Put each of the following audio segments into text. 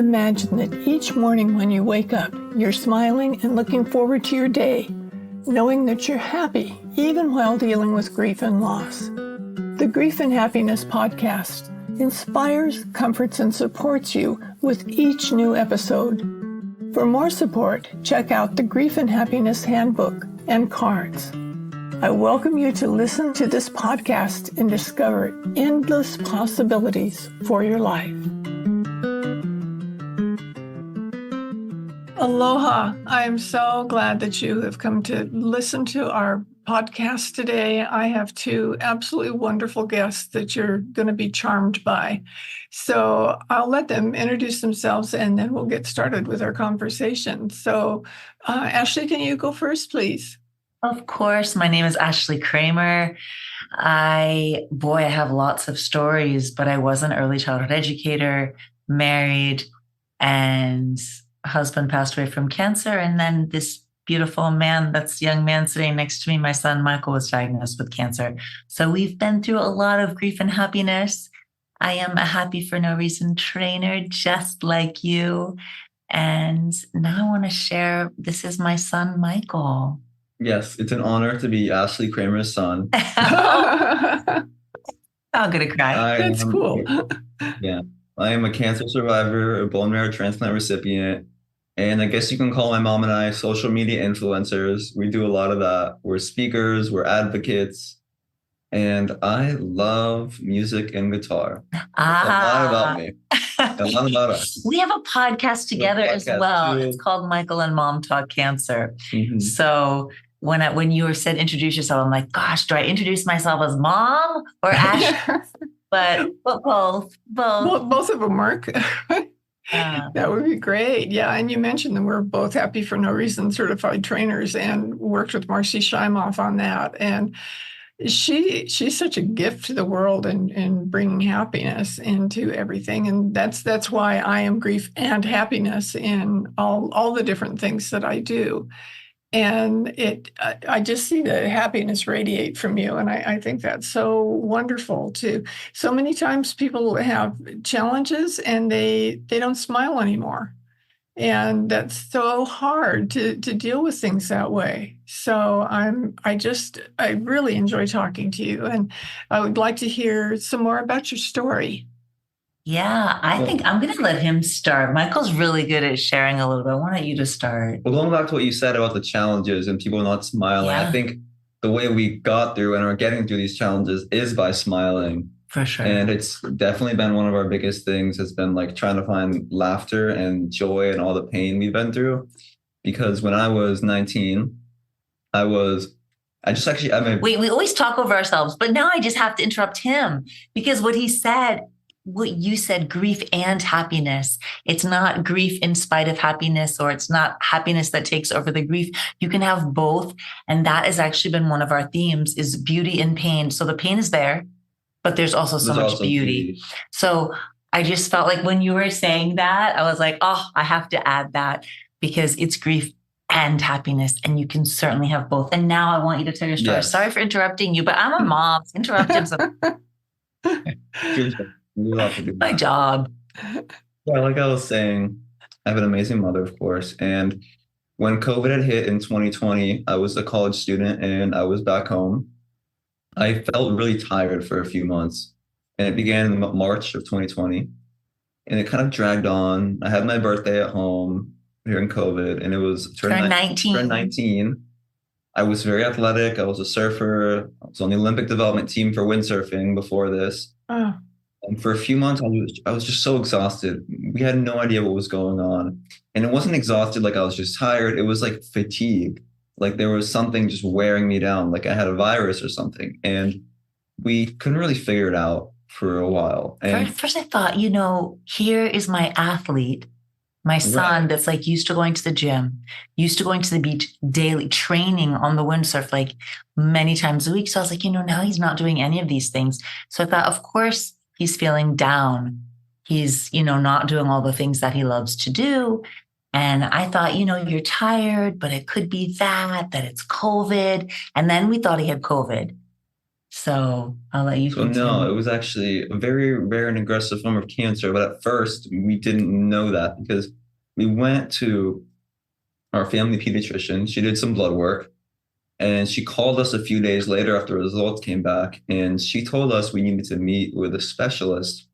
Imagine that each morning when you wake up, you're smiling and looking forward to your day, knowing that you're happy even while dealing with grief and loss. The Grief and Happiness podcast inspires, comforts, and supports you with each new episode. For more support, check out the Grief and Happiness Handbook and cards. I welcome you to listen to this podcast and discover endless possibilities for your life. Aloha. I am so glad that you have come to listen to our podcast today. I have two absolutely wonderful guests that you're going to be charmed by. So I'll let them introduce themselves and then we'll get started with our conversation. So Ashlee, can you go first, please? Of course. My name is Ashlee Cramer. I have lots of stories, but I was an early childhood educator, married, and husband passed away from cancer. And then this beautiful man, that's young man sitting next to me, my son, Michael, was diagnosed with cancer. So we've been through a lot of grief and happiness. I am a happy for no reason trainer, just like you. And now I want to share, this is my son, Michael. Yes, it's an honor to be Ashlee Cramer's son. I'm going to cry. That's cool. Yeah. I am a cancer survivor, a bone marrow transplant recipient, and I guess you can call my mom and I social media influencers. We do a lot of that. We're speakers, we're advocates, and I love music and guitar. A lot about me. A lot about us. We have a podcast together as well. Too. It's called Michael and Mom Talk Cancer. Mm-hmm. So when you said introduce yourself, I'm like, gosh, do I introduce myself as mom or Ash? But both. Both of them work. That would be great. Yeah. And you mentioned that we're both happy for no reason certified trainers and worked with Marcy Scheimoff on that. And she's such a gift to the world in bringing happiness into everything. And that's why I am grief and happiness in all the different things that I do. And I just see the happiness radiate from you. And I think that's so wonderful too. So many times people have challenges and they don't smile anymore. And that's so hard to deal with things that way. So I really enjoy talking to you. And I would like to hear some more about your story. Yeah, I think I'm going to let him start. Michael's really good at sharing a little bit. Why don't you just start? Well, going back to what you said about the challenges and people not smiling, I think the way we got through and are getting through these challenges is by smiling. For sure. And it's definitely been one of our biggest things has been like trying to find laughter and joy and all the pain we've been through. Because when I was 19, we always talk over ourselves, but now I just have to interrupt him because what you said, grief and happiness. It's not grief in spite of happiness, or it's not happiness that takes over the grief. You can have both. And that has actually been one of our themes is beauty and pain. So the pain is there, but there's also so much beauty. So I just felt like when you were saying that, I was like, oh, I have to add that because it's grief and happiness. And you can certainly have both. And now I want you to tell your story. Yes. Sorry for interrupting you, but I'm a mom. Interrupt him. My job. Yeah, like I was saying, I have an amazing mother, of course. And when COVID had hit in 2020, I was a college student and I was back home. I felt really tired for a few months. And it began in March of 2020. And it kind of dragged on. I had my birthday at home during COVID, and it was turned 19. I was very athletic. I was a surfer. I was on the Olympic development team for windsurfing before this. Oh. And for a few months, I was just so exhausted. We had no idea what was going on. And it wasn't exhausted like I was just tired. It was like fatigue. Like there was something just wearing me down, like I had a virus or something. And we couldn't really figure it out for a while. And first I thought, here is my athlete, my son that's like used to going to the gym, used to going to the beach daily, training on the windsurf like many times a week. So I was like, now he's not doing any of these things. So I thought, of course, he's feeling down. He's, not doing all the things that he loves to do. And I thought, you're tired, but it could be that it's COVID. And then we thought he had COVID. So I'll let you So no, continue. it was actually a very rare and aggressive form of cancer. But at first, we didn't know that because we went to our family pediatrician. She did some blood work, and she called us a few days later after the results came back, and she told us we needed to meet with a specialist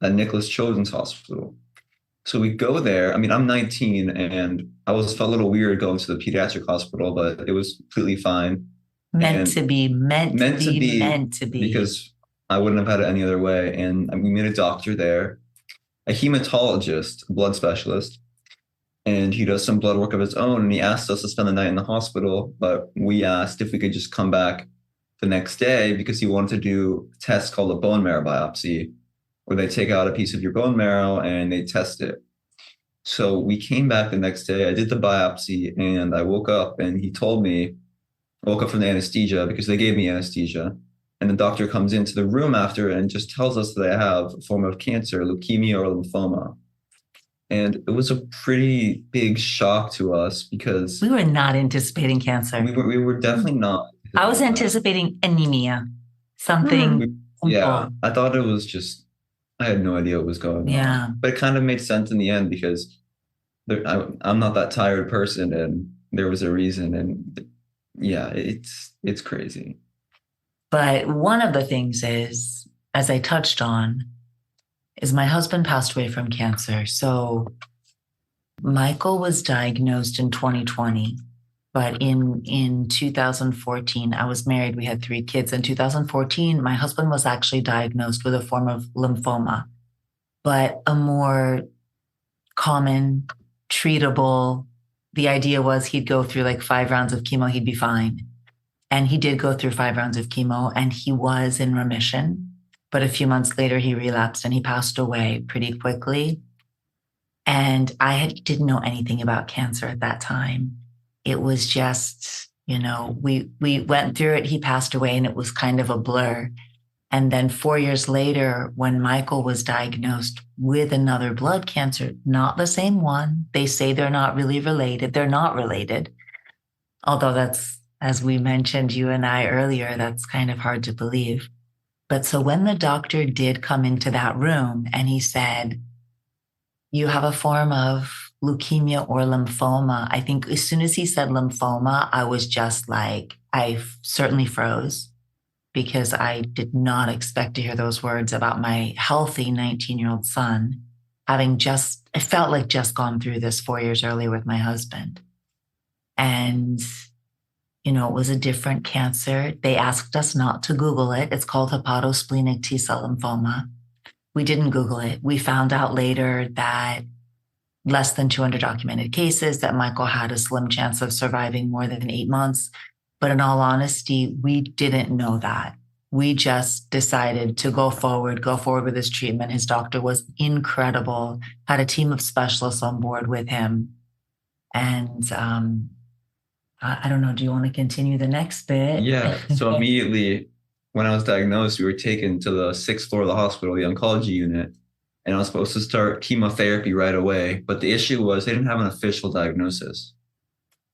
at Nicholas Children's Hospital. So we go there. I mean, I'm 19 and I was felt a little weird going to the pediatric hospital, but it was completely fine. Meant And to be, meant to meant to be, be meant to be. because I wouldn't have had it any other way. And we met a doctor there, a hematologist, a blood specialist, and he does some blood work of his own. And he asked us to spend the night in the hospital, but we asked if we could just come back the next day because he wanted to do a test called a bone marrow biopsy, where they take out a piece of your bone marrow and they test it. So we came back the next day. I did the biopsy and I woke up and he told me, I woke up from the anesthesia because they gave me anesthesia. And the doctor comes into the room after and just tells us that I have a form of cancer, leukemia or lymphoma. And it was a pretty big shock to us because We were not anticipating cancer. we were definitely not. I was anticipating anemia, something Yeah, simple. I thought it was just, I had no idea what was going Yeah. on. But it kind of made sense in the end because I'm not that tired person and there was a reason. And yeah, it's crazy. But one of the things is, as I touched on, is my husband passed away from cancer. So Michael was diagnosed in 2020, but in 2014, I was married. We had 3 kids. In 2014, my husband was actually diagnosed with a form of lymphoma, but a more common, treatable. The idea was he'd go through like 5 rounds of chemo, he'd be fine. And he did go through 5 rounds of chemo and he was in remission. But a few months later, he relapsed and he passed away pretty quickly. And didn't know anything about cancer at that time. It was just, we went through it. He passed away and it was kind of a blur. And then 4 years later, when Michael was diagnosed with another blood cancer, not the same one, they say they're not really related. They're not related. Although that's, as we mentioned, you and I earlier, that's kind of hard to believe. But so when the doctor did come into that room and he said, you have a form of leukemia or lymphoma, I think as soon as he said lymphoma, I was just like, I certainly froze because I did not expect to hear those words about my healthy 19-year-old son it felt like just gone through this 4 years earlier with my husband. And it was a different cancer. They asked us not to Google it. It's called hepatosplenic T-cell lymphoma. We didn't Google it. We found out later that less than 200 documented cases, that Michael had a slim chance of surviving more than 8 months. But in all honesty, we didn't know that. We just decided to go forward with his treatment. His doctor was incredible, had a team of specialists on board with him. And I don't know, do you want to continue the next bit? Yeah. So immediately when I was diagnosed, we were taken to the 6th floor of the hospital, the oncology unit, and I was supposed to start chemotherapy right away. But the issue was they didn't have an official diagnosis.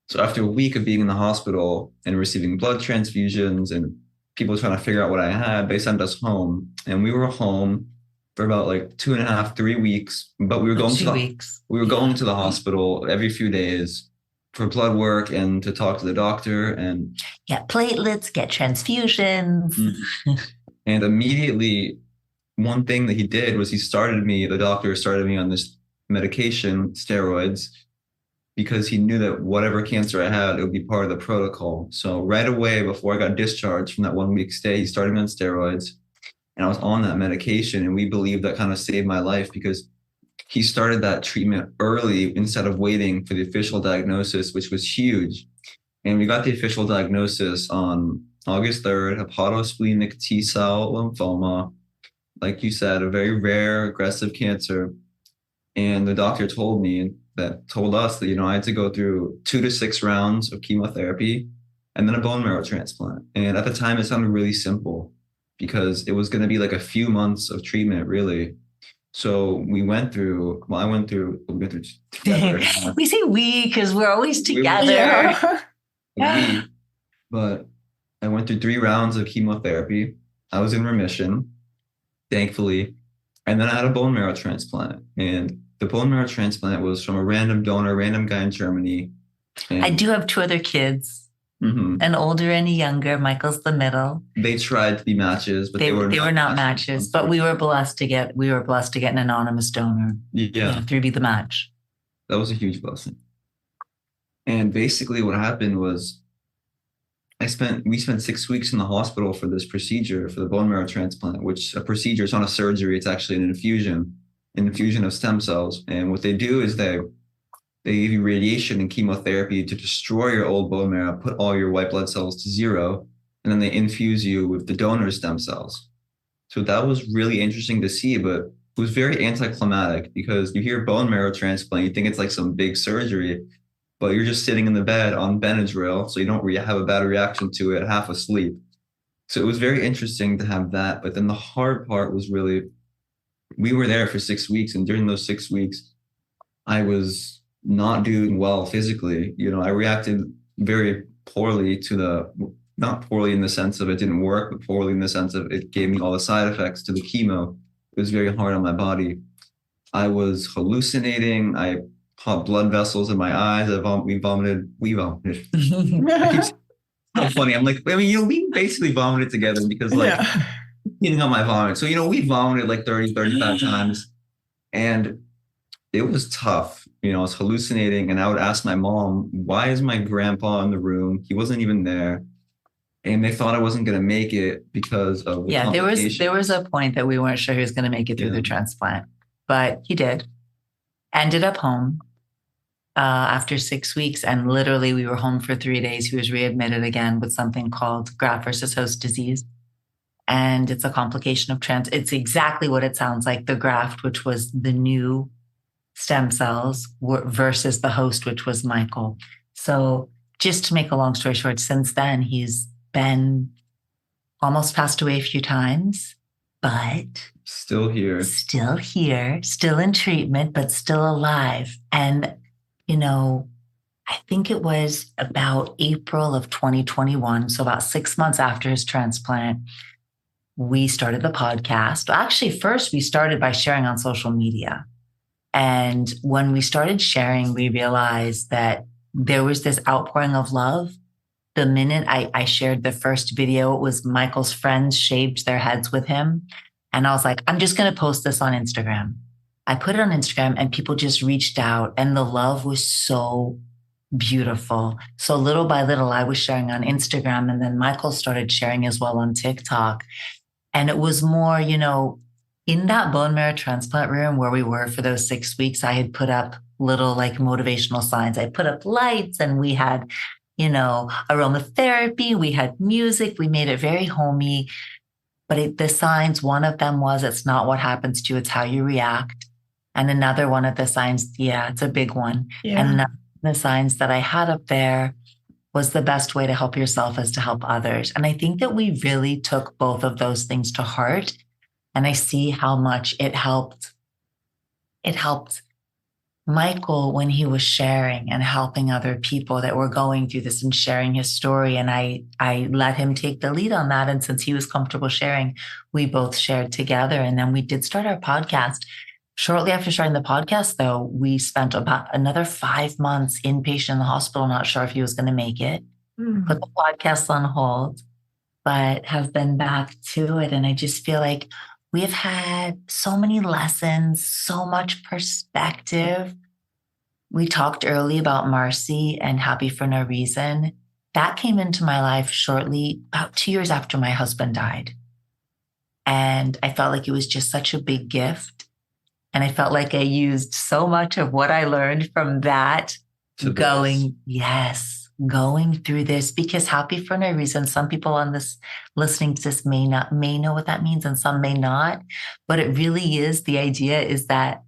So after a week of being in the hospital and receiving blood transfusions and people trying to figure out what I had, they sent us home. And we were home for about like 2.5, 3 weeks. But we were going 2 weeks. We were going to the hospital every few days for blood work and to talk to the doctor and get platelets, get transfusions. And immediately one thing that he did was the doctor started me on this medication, steroids, because he knew that whatever cancer I had, it would be part of the protocol. So right away, before I got discharged from that 1 week stay, he started me on steroids and I was on that medication. And we believe that kind of saved my life because he started that treatment early instead of waiting for the official diagnosis, which was huge. And we got the official diagnosis on August 3rd, hepatosplenic T-cell lymphoma. Like you said, a very rare aggressive cancer. And the doctor told us that, I had to go through 2 to 6 rounds of chemotherapy and then a bone marrow transplant. And at the time, it sounded really simple because it was going to be like a few months of treatment, really. So we went through together. We say we because we're always together. But I went through 3 rounds of chemotherapy. I was in remission, thankfully. And then I had a bone marrow transplant. And the bone marrow transplant was from a random donor, random guy in Germany. I do have 2 other kids, an older and a younger. Michael's the middle. They tried to be matches, but they were not matches. But we were blessed to get an anonymous donor. Yeah, to be the match. that was a huge blessing. And basically, what happened was, we spent 6 weeks in the hospital for this procedure, for the bone marrow transplant, which a procedure, it's not a surgery, it's actually an infusion of stem cells. And what they do is they give you radiation and chemotherapy to destroy your old bone marrow, put all your white blood cells to 0, and then they infuse you with the donor stem cells. So that was really interesting to see, but it was very anticlimactic because you hear bone marrow transplant, you think it's like some big surgery, but you're just sitting in the bed on Benadryl, so you don't have a bad reaction to it, half asleep. So it was very interesting to have that. But then the hard part was really, we were there for 6 weeks, and during those 6 weeks, I was not doing well physically. I reacted very poorly not poorly in the sense of it didn't work, but poorly in the sense of it gave me all the side effects to the chemo. It was very hard on my body. I was hallucinating. I popped blood vessels in my eyes. We vomited. It's so funny. I'm like, we basically vomited together because eating on my vomit. So, we vomited like 30, 35 times, and it was tough. I was hallucinating, and I would ask my mom, why is my grandpa in the room? He wasn't even there. And they thought I wasn't going to make it because of the complications. There was a point that we weren't sure he was going to make it through the transplant, but he did. Ended up home after 6 weeks, and literally we were home for 3 days. He was readmitted again with something called graft versus host disease. And it's a complication of it's exactly what it sounds like. The graft, which was the new stem cells, versus the host, which was Michael. So just to make a long story short, since then, he's been almost passed away a few times, but still here, still in treatment, but still alive. And, I think it was about April of 2021. So about 6 months after his transplant, we started the podcast. Actually, first we started by sharing on social media. And when we started sharing, we realized that there was this outpouring of love. The minute I shared the first video, it was Michael's friends shaved their heads with him. And I was like, I'm just going to post this on Instagram. I put it on Instagram, and people just reached out, and the love was so beautiful. So little by little, I was sharing on Instagram, and then Michael started sharing as well on TikTok. And it was more, in that bone marrow transplant room where we were for those 6 weeks, I had put up little motivational signs. I put up lights, and we had, aromatherapy. We had music. We made it very homey. But the signs, one of them was, it's not what happens to you, it's how you react. And another one of the signs, it's a big one. Yeah. And another of the signs that I had up there was, the best way to help yourself is to help others. And I think that we really took both of those things to heart. And I see how much it helped. It helped Michael when he was sharing and helping other people that were going through this and sharing his story. And I let him take the lead on that. And since he was comfortable sharing, we both shared together. And then we did start our podcast. Shortly after starting the podcast, though, we spent about another 5 months inpatient in the hospital, not sure if he was going to make it. Put the podcast on hold, but have been back to it. And I just feel like we have had so many lessons, so much perspective. We talked early about Marcy and Happy for No Reason. That came into my life shortly, about 2 years after my husband died. And I felt like it was just such a big gift. And I felt like I used so much of what I learned from that going through this, because Happy for No Reason, some people on this listening to this may know what that means, and some may not. But it really is, the idea is that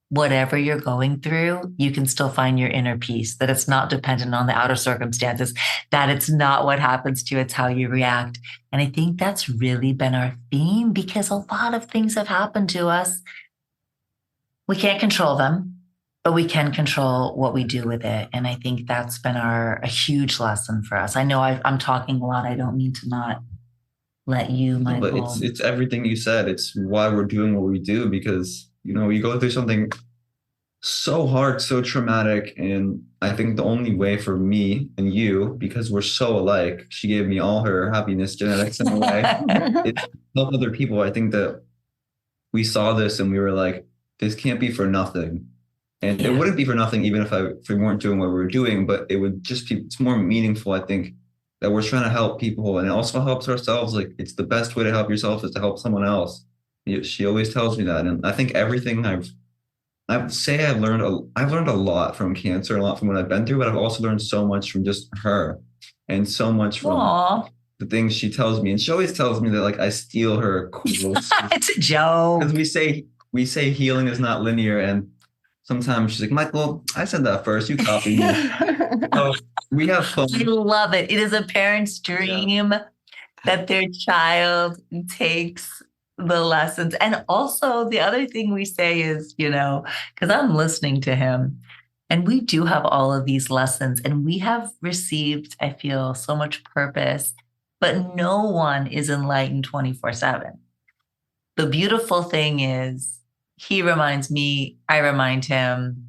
whatever you're going through, you can still find your inner peace, that it's not dependent on the outer circumstances, that it's not what happens to you, it's how you react. And I think that's really been our theme, because a lot of things have happened to us. We can't control them, but we can control what we do with it. And I think that's been a huge lesson for us. I know I'm talking a lot. I don't mean to not let you, But Michael. it's everything you said. It's why we're doing what we do, because, you know, you go through something so hard, so traumatic. And I think the only way for me and you, because we're so alike, she gave me all her happiness genetics in a way, it's to help other people. I think that we saw this and we were like, this can't be for nothing. And it wouldn't be for nothing even if we weren't doing what we were doing, but it would just be, it's more meaningful, I think, that we're trying to help people, and it also helps ourselves. Like, it's the best way to help yourself is to help someone else. She always tells me that. And I think everything I've learned a lot from cancer, a lot from what I've been through, but I've also learned so much from just her, and so much from Aww. the things she tells me. And she always tells me that, like, I steal her quotes. It's a joke. Because we say healing is not linear, and sometimes she's like, Michael, I said that first, you copied me. So we have fun. I love it. It is a parent's dream that their child takes the lessons. And also the other thing we say is, you know, because I'm listening to him, and we do have all of these lessons, and we have received, I feel, so much purpose, but no one is enlightened 24/7. The beautiful thing is he reminds me, I remind him.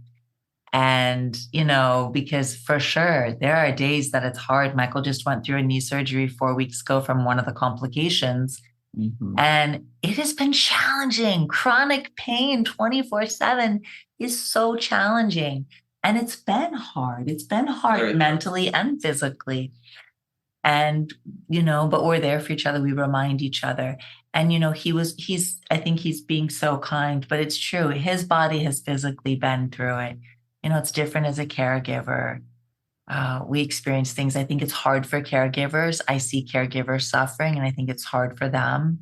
And, you know, because for sure, there are days that it's hard. Michael just went through a knee surgery 4 weeks ago from one of the complications. Mm-hmm. And it has been challenging. Chronic pain 24/7 is so challenging. And it's been hard. It's been hard mentally and physically. And, you know, but we're there for each other. We remind each other. And, you know, I think he's being so kind, but it's true. His body has physically been through it. You know, it's different as a caregiver. We experience things. I think it's hard for caregivers. I see caregivers suffering, and I think it's hard for them.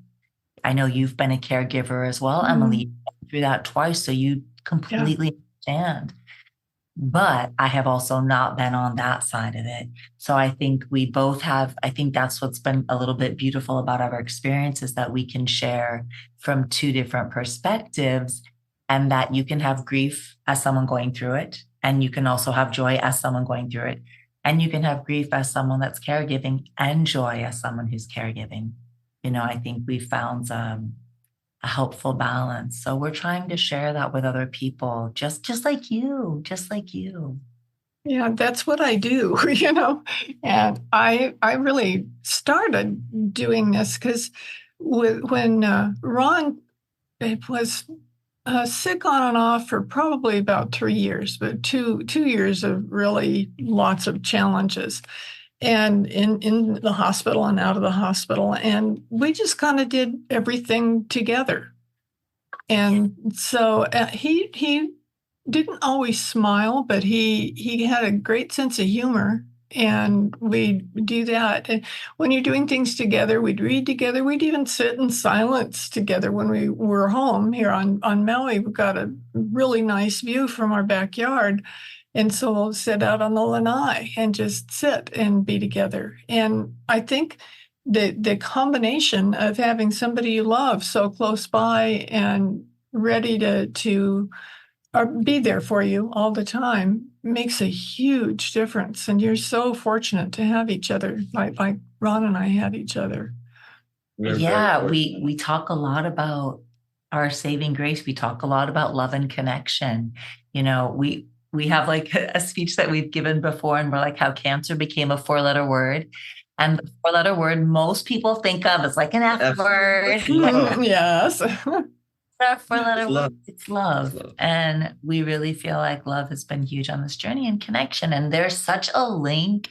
I know you've been a caregiver as well, Emily. You've been through that twice, so you completely understand. But I have also not been on that side of it. So I think we both have, I think that's what's been a little bit beautiful about our experience, is that we can share from two different perspectives, and that you can have grief as someone going through it, and you can also have joy as someone going through it. And you can have grief as someone that's caregiving, and joy as someone who's caregiving. You know, I think we found a helpful balance. So we're trying to share that with other people, just like you. Yeah, that's what I do, you know. And I really started doing this because when Ron was sick on and off for probably about 3 years, but two years of really lots of challenges, and in the hospital and out of the hospital. And we just kind of did everything together. And so he didn't always smile, but he had a great sense of humor. And we do that. And when you're doing things together, we'd read together. We'd even sit in silence together when we were home here on Maui. We've got a really nice view from our backyard. And so we'll sit out on the lanai and just sit and be together. And I think the combination of having somebody you love so close by and ready to be there for you all the time makes a huge difference. And you're so fortunate to have each other, like Ron and I had each other. Yeah, we talk a lot about our saving grace. We talk a lot about love and connection. You know, we have like a speech that we've given before, and we're like, how cancer became a 4-letter word. And the 4-letter word most people think of as like an F word. Yes. Our 4-letter word, it's love. And we really feel like love has been huge on this journey, and connection. And there's such a link.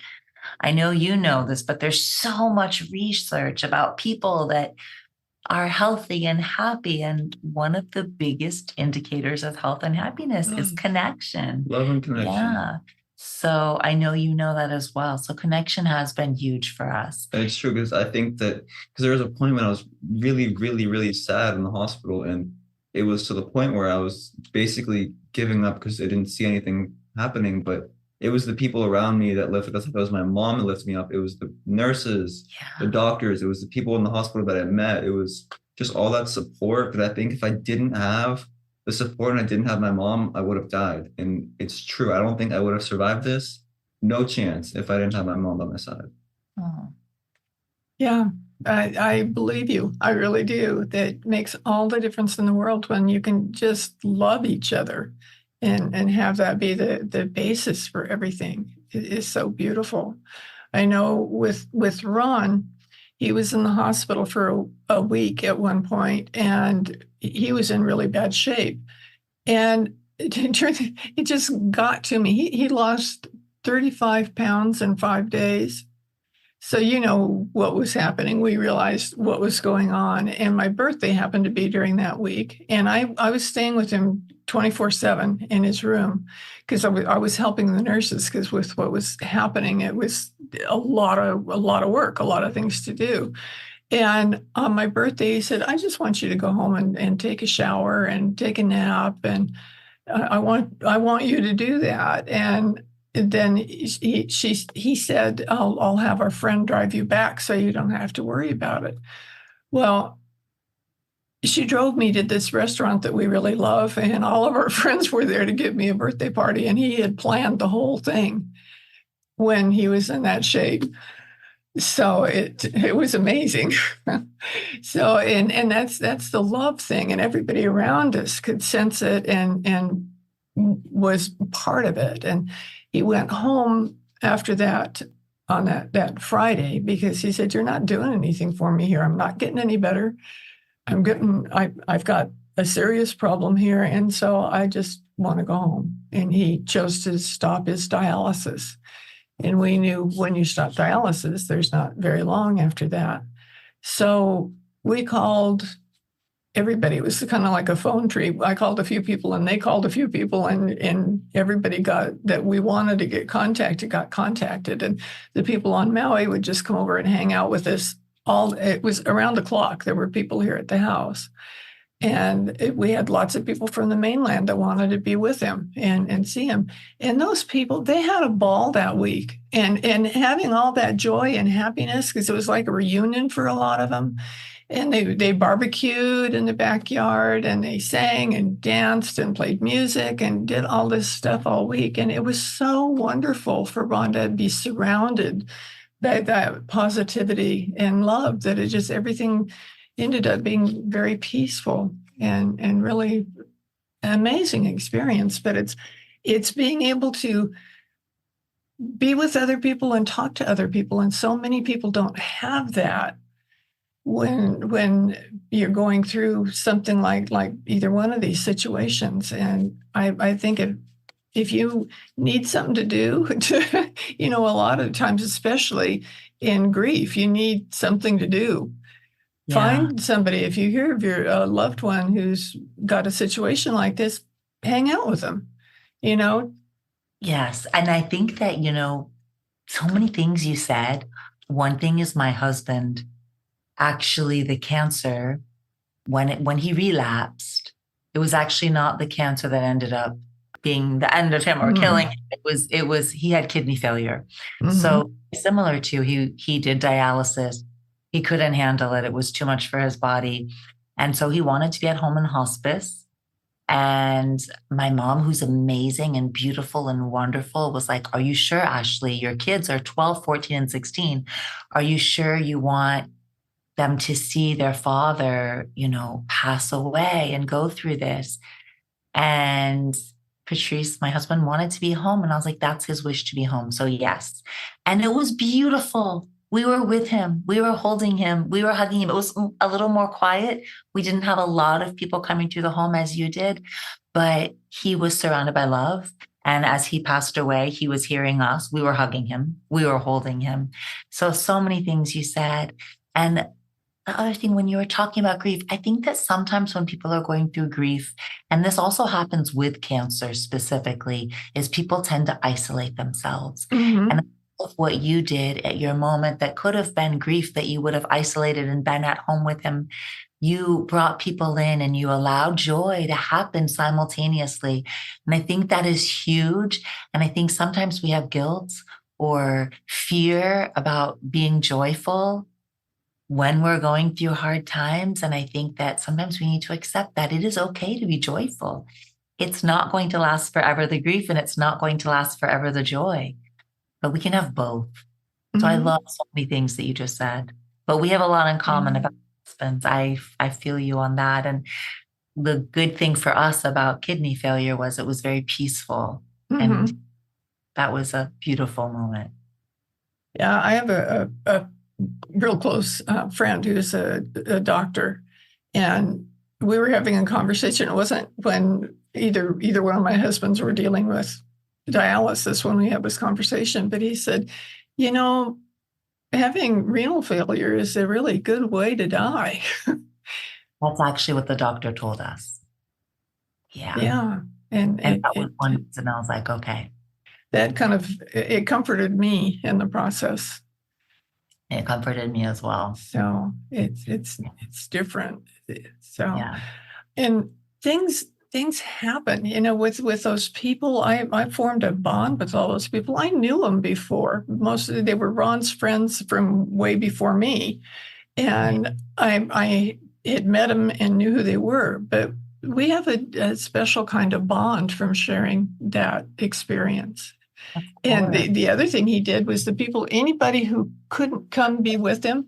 I know you know this, but there's so much research about people that are healthy and happy. And one of the biggest indicators of health and happiness is connection. Love and connection. Yeah. So I know you know that as well. So connection has been huge for us. And it's true, because I think that, because there was a point when I was really, really, really sad in the hospital, and it was to the point where I was basically giving up because I didn't see anything happening. But it was the people around me that lifted us up. It was my mom that lifted me up. It was the nurses, the doctors. It was the people in the hospital that I met. It was just all that support that I think if I didn't have the support and I didn't have my mom, I would have died. And it's true. I don't think I would have survived this. No chance if I didn't have my mom by my side. Oh. Yeah, I believe you. I really do. That makes all the difference in the world when you can just love each other and have that be the basis for everything. It is so beautiful. I know with Ron, he was in the hospital for a week at one point, and he was in really bad shape. And it just got to me. He lost 35 pounds in 5 days. So, you know what was happening. We realized what was going on. And my birthday happened to be during that week. And I was staying with him 24/7 in his room because I was helping the nurses because with what was happening, it was a lot of work, a lot of things to do. And on my birthday, he said, I just want you to go home and take a shower and take a nap. And I want you to do that. And then he said, I'll have our friend drive you back so you don't have to worry about it. Well, she drove me to this restaurant that we really love, and all of our friends were there to give me a birthday party, and he had planned the whole thing when he was in that shape. So it was amazing. So and that's the love thing, and everybody around us could sense it and was part of it. And he went home after that on that Friday because he said, "You're not doing anything for me here. I'm not getting any better. I've got a serious problem here, and so I just want to go home." And he chose to stop his dialysis. And we knew when you stop dialysis, there's not very long after that. So we called everybody. It was kind of like a phone tree. I called a few people and they called a few people, and everybody got that we wanted to get contacted, got contacted. And the people on Maui would just come over and hang out with us it was around the clock. There were people here at the house. And we had lots of people from the mainland that wanted to be with him and see him. And those people, they had a ball that week and having all that joy and happiness because it was like a reunion for a lot of them. And they barbecued in the backyard and they sang and danced and played music and did all this stuff all week. And it was so wonderful for Rhonda to be surrounded by that positivity and love that it just everything ended up being very peaceful and really an amazing experience. But it's being able to be with other people and talk to other people. And so many people don't have that when you're going through something like either one of these situations. And I think if you need something to do, a lot of times, especially in grief, you need something to do. Yeah. Find somebody. If you hear of your loved one who's got a situation like this, hang out with them, Yes. And I think that, so many things you said. One thing is my husband, actually the cancer, when he relapsed, it was actually not the cancer that ended up being the end of him or killing him. It was he had kidney failure. Mm-hmm. So similar to he did dialysis. He couldn't handle it. It was too much for his body. And so he wanted to be at home in hospice. And my mom, who's amazing and beautiful and wonderful, was like, are you sure, Ashlee? Your kids are 12, 14, and 16. Are you sure you want them to see their father, pass away and go through this? And Patrice, my husband, wanted to be home. And I was like, that's his wish to be home. So yes. And it was beautiful. We were with him. We were holding him. We were hugging him. It was a little more quiet. We didn't have a lot of people coming through the home as you did, but he was surrounded by love. And as he passed away, he was hearing us. We were hugging him. We were holding him. So many things you said. And the other thing, when you were talking about grief, I think that sometimes when people are going through grief, and this also happens with cancer specifically, is people tend to isolate themselves. Mm-hmm. And of what you did at your moment that could have been grief that you would have isolated and been at home with him, you brought people in and you allowed joy to happen simultaneously. And I think that is huge. And I think sometimes we have guilt or fear about being joyful. when we're going through hard times. And I think that sometimes we need to accept that it is okay to be joyful. It's not going to last forever, the grief, and it's not going to last forever, the joy, but we can have both. So I love so many things that you just said, but we have a lot in common about husbands. I feel you on that. And the good thing for us about kidney failure was it was very peaceful. And that was a beautiful moment. Yeah, I have a real close friend who's a doctor, and we were having a conversation. It wasn't when either one of my husbands were dealing with dialysis when we had this conversation, but he said, you know, having renal failure is a really good way to die. That's actually what the doctor told us. Yeah. Yeah. And that was one reason I was like, okay. That kind of, it comforted me in the process. It comforted me as well. So it's different. So, yeah. And things happen, you know, with those people. I formed a bond with all those people. I knew them before. Mostly they were Ron's friends from way before me. And I had met them and knew who they were, but we have a special kind of bond from sharing that experience. And the other thing he did was anybody who couldn't come be with him,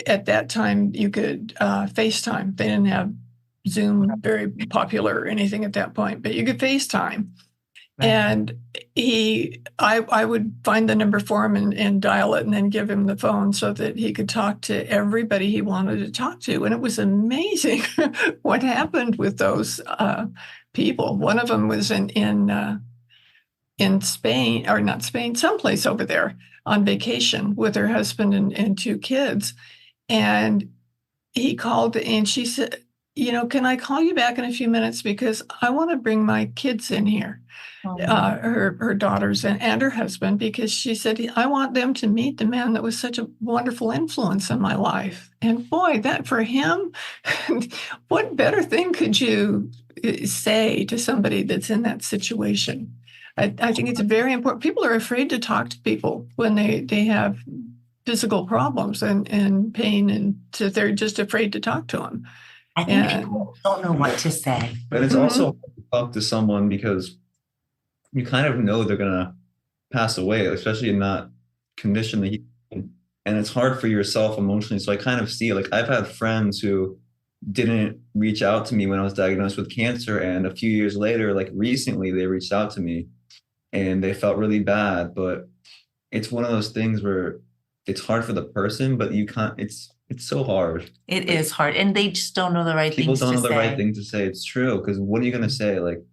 at that time, you could FaceTime. They didn't have Zoom very popular or anything at that point, but you could FaceTime. Right. And I would find the number for him and dial it and then give him the phone so that he could talk to everybody he wanted to talk to. And it was amazing what happened with those people. One of them was in Spain, or not Spain, someplace over there on vacation with her husband and two kids. And he called and she said, you know, can I call you back in a few minutes because I want to bring my kids in here, her daughters and her husband, because she said, I want them to meet the man that was such a wonderful influence in my life. And boy, that for him, what better thing could you say to somebody that's in that situation? I think it's very important. People are afraid to talk to people when they have physical problems and pain, and so they're just afraid to talk to them. I think people don't know what to say. But it's also hard to talk to someone because you kind of know they're going to pass away, especially in that condition that and it's hard for yourself emotionally. So I kind of see, like, I've had friends who didn't reach out to me when I was diagnosed with cancer. And a few years later, like recently, they reached out to me and they felt really bad. But it's one of those things where it's hard for the person, but you can't, it's so hard. It is hard. And they just don't know the right things to say. People don't know the right thing to say. It's true. Because what are you going to say? Like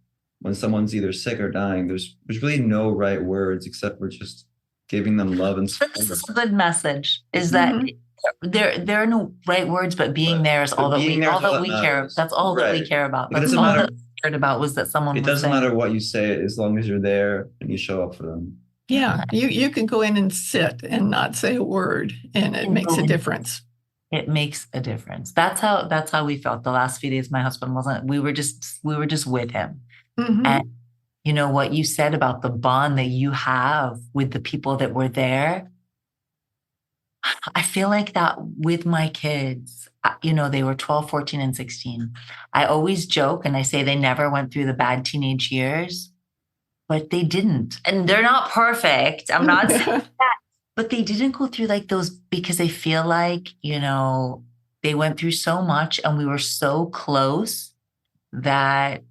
when someone's either sick or dying, there's really no right words except for just giving them love and support. This is a good message, is that there are no right words, but being there is all that we care. That's all that we care about. That's all that we cared about, was that someone It doesn't matter what you say as long as you're there and you show up for them. Yeah. You can go in and sit and not say a word, and it makes a difference. It makes a difference. That's how we felt the last few days. My husband wasn't, we were just with him. And you know what you said about the bond that you have with the people that were there. I feel like that with my kids, you know, they were 12, 14, and 16. I always joke and I say they never went through the bad teenage years, but they didn't. And they're not perfect. I'm not saying that. But they didn't go through like those, because I feel like, you know, they went through so much and we were so close that,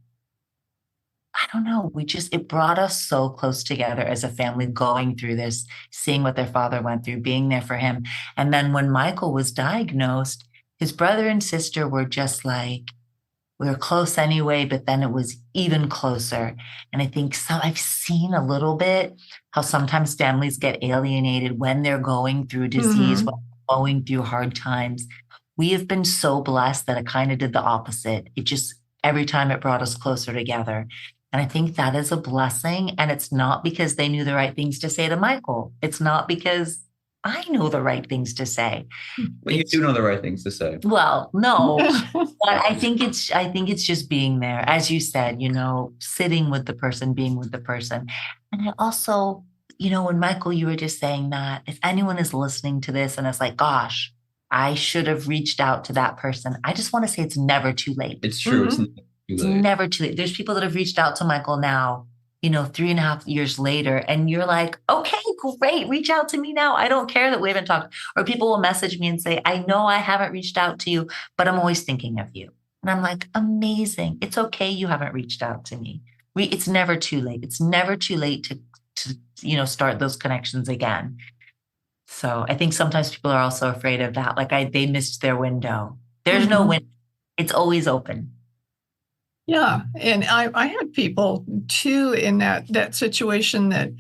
I don't know, it brought us so close together as a family, going through this, seeing what their father went through, being there for him. And then when Michael was diagnosed, his brother and sister were just like, we were close anyway, but then it was even closer. And I think I've seen a little bit how sometimes families get alienated when they're going through disease, when they're going through hard times. We have been so blessed that it kind of did the opposite. It just, every time it brought us closer together. And I think that is a blessing. And it's not because they knew the right things to say to Michael. It's not because I know the right things to say. But you do know the right things to say. Well, no, but I think it's just being there. As you said, you know, sitting with the person, being with the person. And I also, you know, when Michael, you were just saying that if anyone is listening to this and it's like, gosh, I should have reached out to that person. I just want to say it's never too late. It's true. It's never too It's late. never too late. There's people that have reached out to Michael now, 3.5 years later, and you're like, okay, great. Reach out to me now. I don't care that we haven't talked. Or people will message me and say, I know I haven't reached out to you, but I'm always thinking of you. And I'm like, amazing. It's okay. You haven't reached out to me. It's never too late. It's never too late to start those connections again. So I think sometimes people are also afraid of that. Like they missed their window. There's no window. It's always open. Yeah. And I had people too in that situation that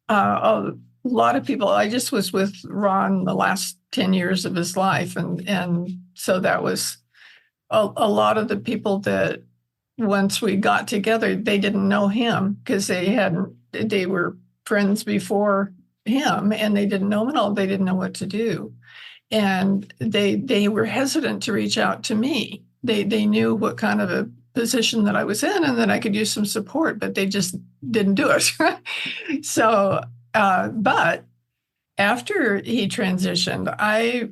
a lot of people, I just was with Ron the last 10 years of his life. And so that was a lot of the people that once we got together, they didn't know him because they were friends before him and they didn't know him at all. They didn't know what to do. And they were hesitant to reach out to me. They knew what kind of a position that I was in and that I could use some support, but they just didn't do it. So, but after he transitioned, I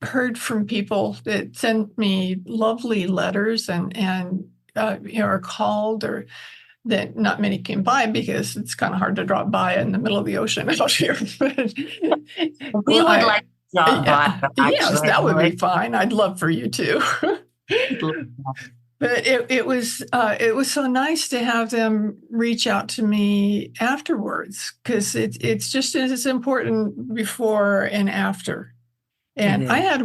heard from people that sent me lovely letters and or called, or that not many came by because it's kind of hard to drop by in the middle of the ocean out here. We would like to drop by. Yes, that would be fine. I'd love for you to. But it was so nice to have them reach out to me afterwards, because it's just as important before and after. And I had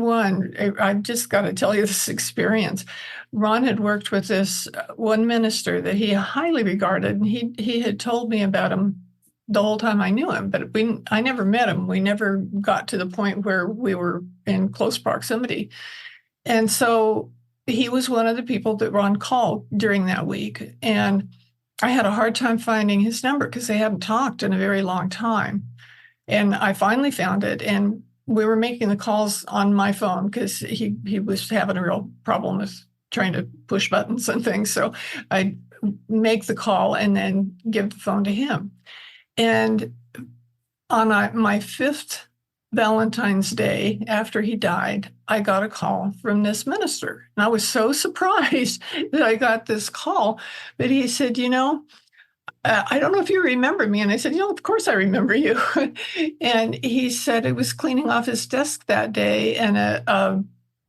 I've just got to tell you this experience. Ron had worked with this one minister that he highly regarded, and he had told me about him the whole time I knew him, but I never met him. We never got to the point where we were in close proximity. And so he was one of the people that Ron called during that week. And I had a hard time finding his number because they hadn't talked in a very long time. And I finally found it. And we were making the calls on my phone because he was having a real problem with trying to push buttons and things. So I'd make the call and then give the phone to him. And on my 5th Valentine's Day after he died, I got a call from this minister. And I was so surprised that I got this call. But he said, I don't know if you remember me. And I said, of course I remember you. And he said it was cleaning off his desk that day, and a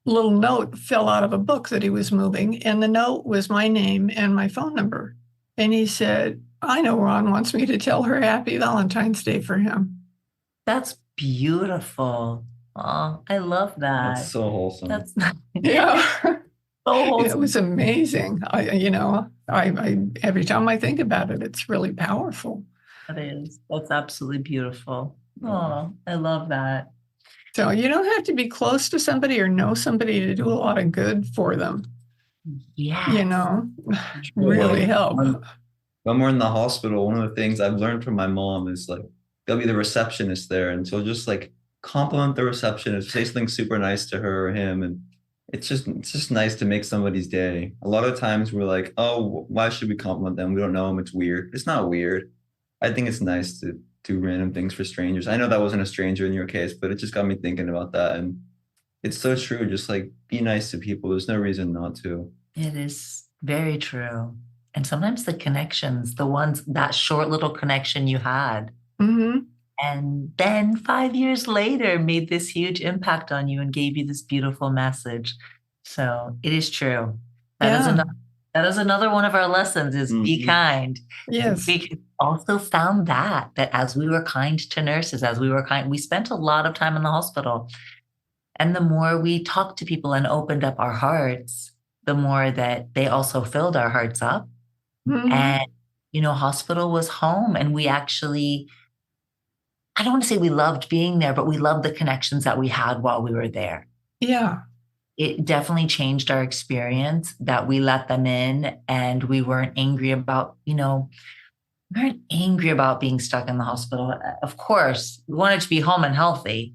little note fell out of a book that he was moving. And the note was my name and my phone number. And he said, I know Ron wants me to tell her happy Valentine's Day for him. That's beautiful. Oh, I love that. That's so wholesome. That's Yeah. so wholesome. It was amazing. I every time I think about it, it's really powerful. That is. That's absolutely beautiful. Oh, I love that. So you don't have to be close to somebody or know somebody to do a lot of good for them. Yeah. Really help. When we're in the hospital, one of the things I've learned from my mom is like, there'll be the receptionist there, and she'll just like compliment the receptionist, say something super nice to her or him, and it's just nice to make somebody's day. A lot of times we're like, oh, why should we compliment them? We don't know them. It's weird. It's not weird. I think it's nice to do random things for strangers. I know that wasn't a stranger in your case, but it just got me thinking about that. And it's so true. Just like be nice to people. There's no reason not to. It is very true. And sometimes the connections, that short little connection you had, and then 5 years later made this huge impact on you and gave you this beautiful message. So it is true. That is another one of our lessons is be kind. Yes. We also found that as we were kind to nurses, we spent a lot of time in the hospital. And the more we talked to people and opened up our hearts, the more that they also filled our hearts up. And, hospital was home, and we actually, I don't want to say we loved being there, but we loved the connections that we had while we were there. Yeah. It definitely changed our experience that we let them in, and we weren't angry about, being stuck in the hospital. Of course, we wanted to be home and healthy.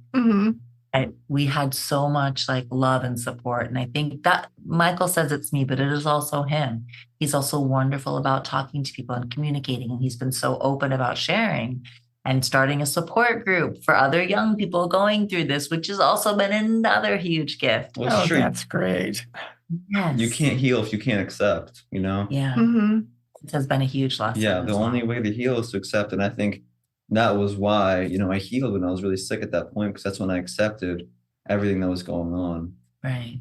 And we had so much like love and support. And I think that Michael says it's me, but it is also him. He's also wonderful about talking to people and communicating. And he's been so open about sharing. and starting a support group for other young people going through this, which has also been another huge gift. Well, Oh, sure. that's great. Yes. You can't heal if you can't accept, Yeah. Mm-hmm. It has been a huge lesson. Yeah, the as well. only way to heal is to accept. And I think that was why, I healed when I was really sick at that point, because that's when I accepted everything that was going on. Right.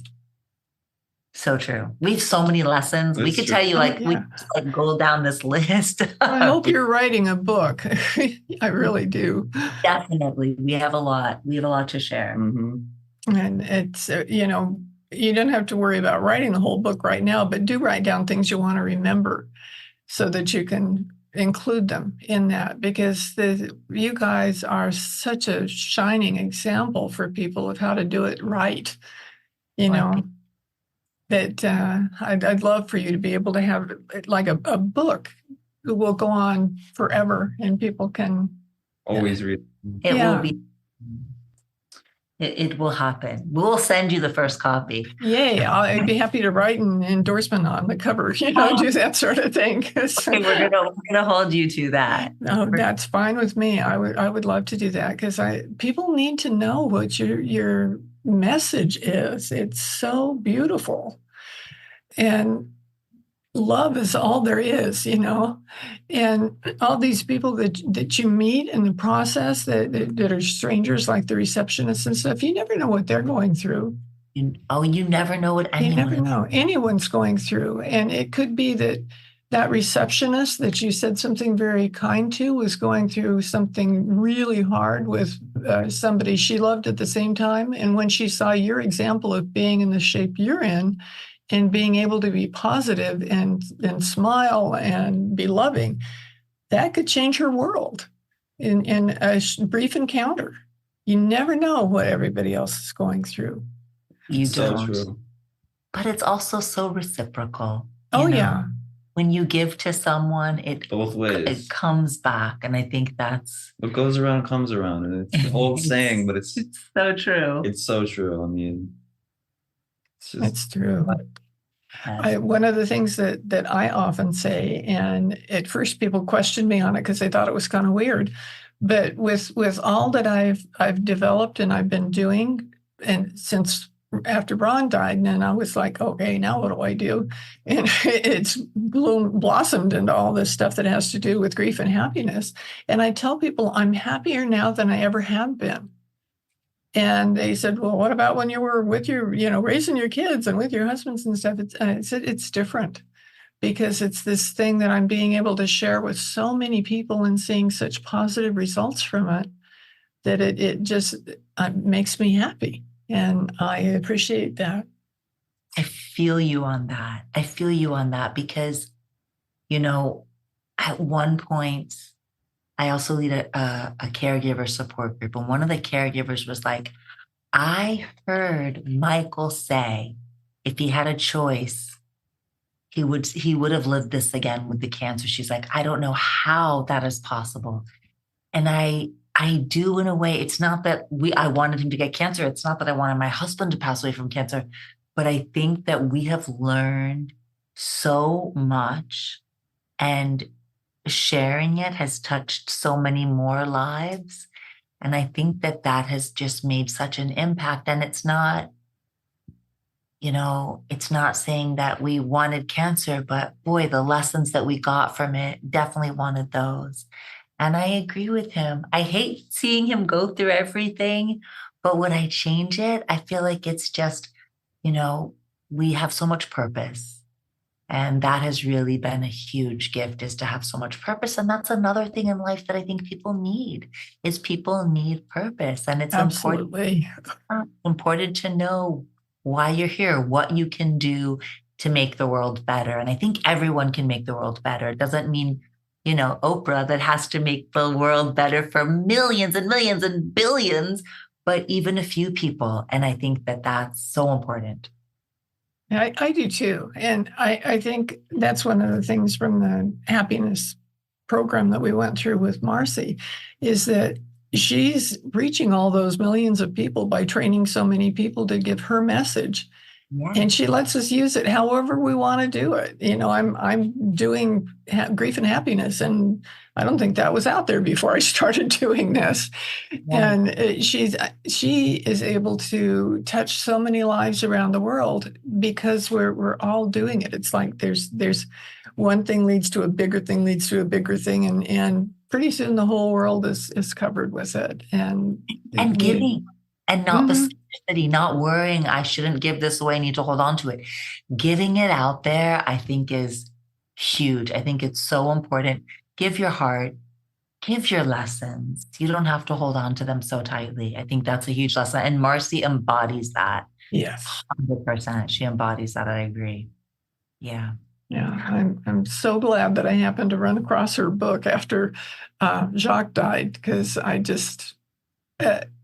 So true. We have so many lessons. We That's could true. tell you, Oh, we yeah. just, go down this list. I hope you're writing a book. I really do. Definitely. We have a lot. We have a lot to share. Mm-hmm. And it's, you don't have to worry about writing the whole book right now, but do write down things you want to remember so that you can include them in that, because you guys are such a shining example for people of how to do it right. That I'd love for you to be able to have like a book that will go on forever and people can Always read. It Yeah. will be. It will happen. We'll send you the first copy. Yay. I'd be happy to write an endorsement on the cover, do that sort of thing. Okay, we're gonna hold you to that. No, that's fine with me. I would love to do that, because people need to know what your message is. It's so beautiful. And love is all there is, and all these people that you meet in the process that are strangers, like the receptionists and stuff, you never know what they're going through. You never know what You anyone. never know anyone's going through. And it could be that receptionist that you said something very kind to was going through something really hard with somebody she loved at the same time. And when she saw your example of being in the shape you're in and being able to be positive and smile and be loving, that could change her world in a brief encounter. You never know what everybody else is going through. You So don't. true. But it's also so reciprocal. Oh, yeah. When you give to someone, it Both ways. it comes back. And I think that's What goes around comes around. And it's an old saying, but it's so true. it's so true. I mean, it's just That's true. One of the things that I often say, and at first people questioned me on it because they thought it was kind of weird, but with all that I've developed and I've been doing, and since after Ron died, and then I was like, okay, now what do I do? And it's blossomed into all this stuff that has to do with grief and happiness. And I tell people I'm happier now than I ever have been. And they said, well, what about when you were with your, raising your kids and with your husbands and stuff? I said, it's different, because it's this thing that I'm being able to share with so many people and seeing such positive results from it, that it just makes me happy. And I appreciate that. I feel you on that. I feel you on that because, at one point, I also lead a caregiver support group. And one of the caregivers was like, I heard Michael say, if he had a choice, he would have lived this again with the cancer. She's like, I don't know how that is possible. And I do, in a way. It's not that I wanted him to get cancer. It's not that I wanted my husband to pass away from cancer, but I think that we have learned so much, and sharing it has touched so many more lives. And I think that has just made such an impact. And it's not, it's not saying that we wanted cancer, but boy, the lessons that we got from it, definitely wanted those. And I agree with him. I hate seeing him go through everything, but would I change it? I feel like it's just, we have so much purpose. And that has really been a huge gift, is to have so much purpose. And that's another thing in life that I think people need, is people need purpose. And it's important to know why you're here, what you can do to make the world better. And I think everyone can make the world better. It doesn't mean, Oprah, that has to make the world better for millions and millions and billions, but even a few people. And I think that that's so important. I do too. And I think that's one of the things from the happiness program that we went through with Marcy, is that she's reaching all those millions of people by training so many people to give her message. Yeah. And she lets us use it however we want to do it. I'm doing grief and happiness, and I don't think that was out there before I started doing this. Yeah. And she is able to touch so many lives around the world because we're all doing it. It's like there's one thing leads to a bigger thing, leads to a bigger thing, and pretty soon the whole world is covered with it. And giving. And not the Mhm. scarcity, not worrying, I shouldn't give this away, I need to hold on to it. Giving it out there, I think, is huge. I think it's so important. Give your heart, give your lessons. You don't have to hold on to them so tightly. I think that's a huge lesson. And Marcy embodies that. Yes. 100%. She embodies that. I agree. Yeah. Yeah, I'm so glad that I happened to run across her book after Jacques died, because I just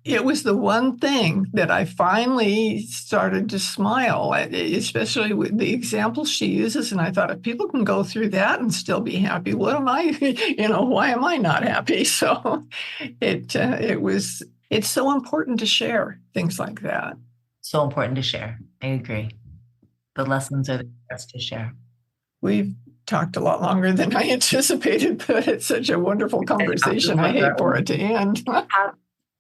it was the one thing that I finally started to smile at, especially with the examples she uses. And I thought, if people can go through that and still be happy, what am I? Why am I not happy? So it's so important to share things like that. So important to share. I agree. The lessons are the best to share. We've talked a lot longer than I anticipated, but it's such a wonderful conversation. I hate for it to end.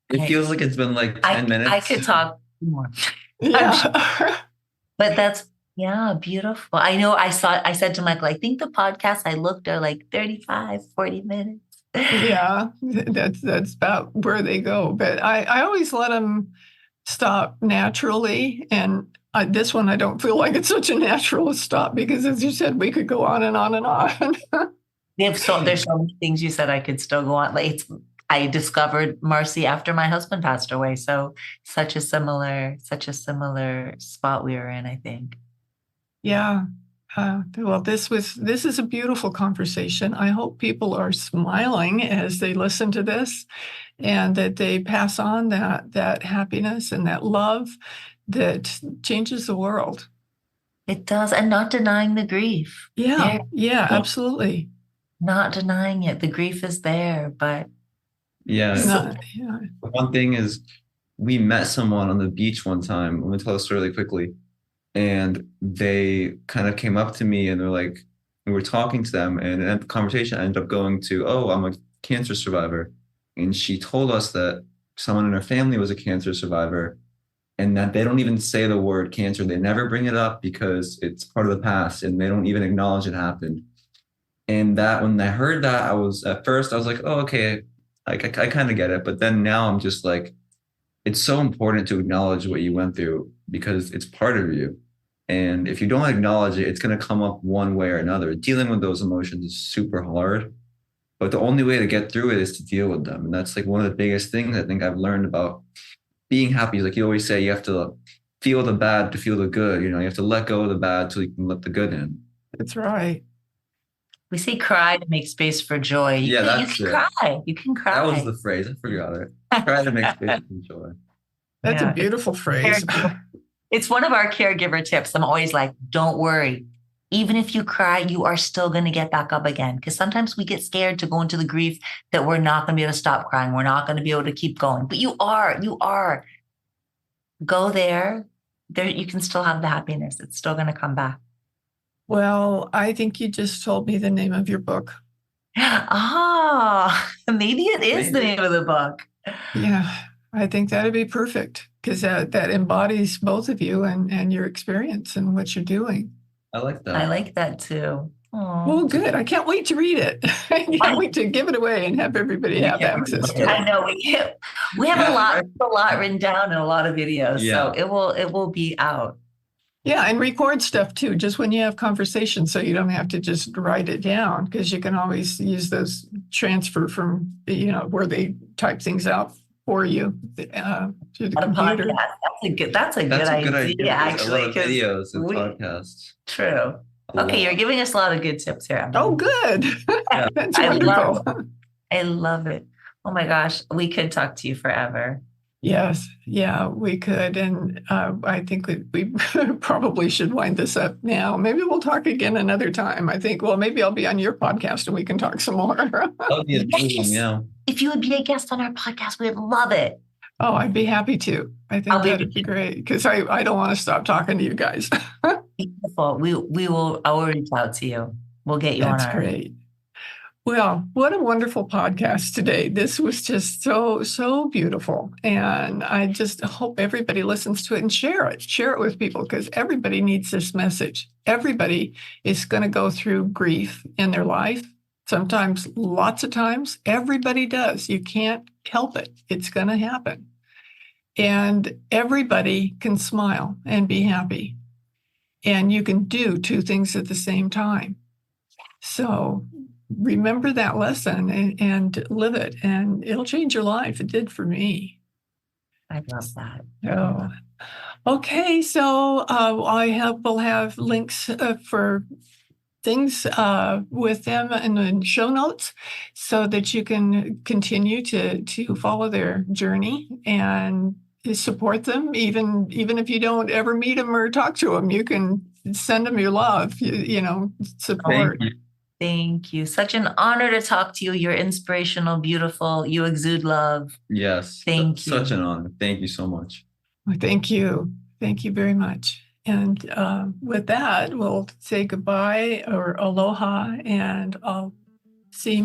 It feels like it's been like 10 minutes. I could talk more. Yeah. But that's, beautiful. I know I said to Michael, I think the podcasts I looked are like 35, 40 minutes. Yeah, that's about where they go. But I always let them stop naturally. And this one, I don't feel like it's such a natural stop, because, as you said, we could go on and on and on. There's so many things you said I could still go on. Like, I discovered Marcy after my husband passed away. So such a similar spot we were in, I think. Yeah. Well, this is a beautiful conversation. I hope people are smiling as they listen to this, and that they pass on that happiness and that love that changes the world. It does. And not denying the grief. Yeah. Yeah, absolutely. Not denying it. The grief is there, but Yeah. One thing is, we met someone on the beach one time. I'm going to tell the story really quickly. And they kind of came up to me and they're like, we were talking to them, and the conversation ended up going to, oh, I'm a cancer survivor. And she told us that someone in her family was a cancer survivor, and that they don't even say the word cancer. They never bring it up because it's part of the past, and they don't even acknowledge it happened. And that, when I heard that, I was like, oh, okay, I kind of get it. But then now I'm just like, it's so important to acknowledge what you went through, because it's part of you. And if you don't acknowledge it, it's going to come up one way or another. Dealing with those emotions is super hard, but the only way to get through it is to deal with them. And that's like one of the biggest things I think I've learned about being happy. Like you always say, you have to feel the bad to feel the good. You have to let go of the bad so you can let the good in. That's right. We say cry to make space for joy. You can cry. You can cry. That was the phrase. I forgot it. Cry to make space for joy. That's a beautiful phrase. It's one of our caregiver tips. I'm always like, don't worry. Even if you cry, you are still going to get back up again. Because sometimes we get scared to go into the grief that we're not going to be able to stop crying. We're not going to be able to keep going. But you are. Go there. You can still have the happiness. It's still going to come back. Well, I think you just told me the name of your book. Maybe it is the name of the book. Yeah, I think that'd be perfect, because that embodies both of you and your experience and what you're doing. I like that. I like that too. Aww. Well, good. I can't wait to read it. I can't wait to give it away and have everybody have access to it. I know we have a lot written down in a lot of videos, so it will be out. Yeah, and record stuff too, just when you have conversations, so you don't have to just write it down, because you can always use those transfer from, where they type things out for you to the computer. Podcast. That's a good idea, actually. A lot of videos and podcasts. True. Okay, you're giving us a lot of good tips here. Oh, good. That's wonderful. I love it. Oh my gosh, we could talk to you forever. Yes. Yeah, we could. And I think we probably should wind this up now. Maybe we'll talk again another time. I think, maybe I'll be on your podcast and we can talk some more. That would be amazing, yeah. If you would be a guest on our podcast, we would love it. Oh, I'd be happy to. I think that'd be great because I don't want to stop talking to you guys. Beautiful. I will reach out to you. We'll get you on That's our. great. Well, what a wonderful podcast today. This was just so beautiful. And I just hope everybody listens to it and share it. Share it with people because everybody needs this message. Everybody is going to go through grief in their life. Sometimes, lots of times, everybody does. You can't help it. It's going to happen. And everybody can smile and be happy. And you can do two things at the same time. So remember that lesson and live it, and it'll change your life. It did for me. I love that. Oh, okay. So we'll have links for things with them in the show notes so that you can continue to follow their journey and support them. Even if you don't ever meet them or talk to them, you can send them your love, support. Thank you. Thank you. Such an honor to talk to you. You're inspirational, beautiful. You exude love. Yes. Thank you. Such an honor. Thank you so much. Well, thank you. Thank you very much. And with that, we'll say goodbye or aloha, and I'll see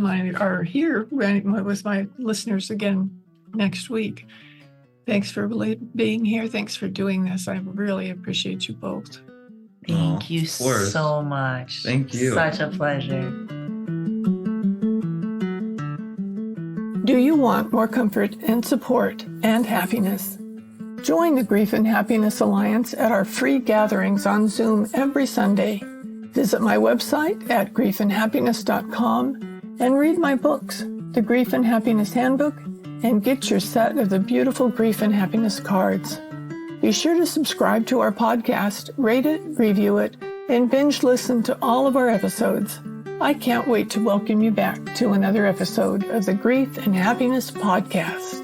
hear with my listeners again next week. Thanks for being here. Thanks for doing this. I really appreciate you both. Thank you so much. Thank you. Such a pleasure. Do you want more comfort and support and happiness? Join the Grief and Happiness Alliance at our free gatherings on Zoom every Sunday. Visit my website at griefandhappiness.com and read my books, The Grief and Happiness Handbook, and get your set of the beautiful Grief and Happiness cards. Be sure to subscribe to our podcast, rate it, review it, and binge listen to all of our episodes. I can't wait to welcome you back to another episode of the Grief and Happiness Podcast.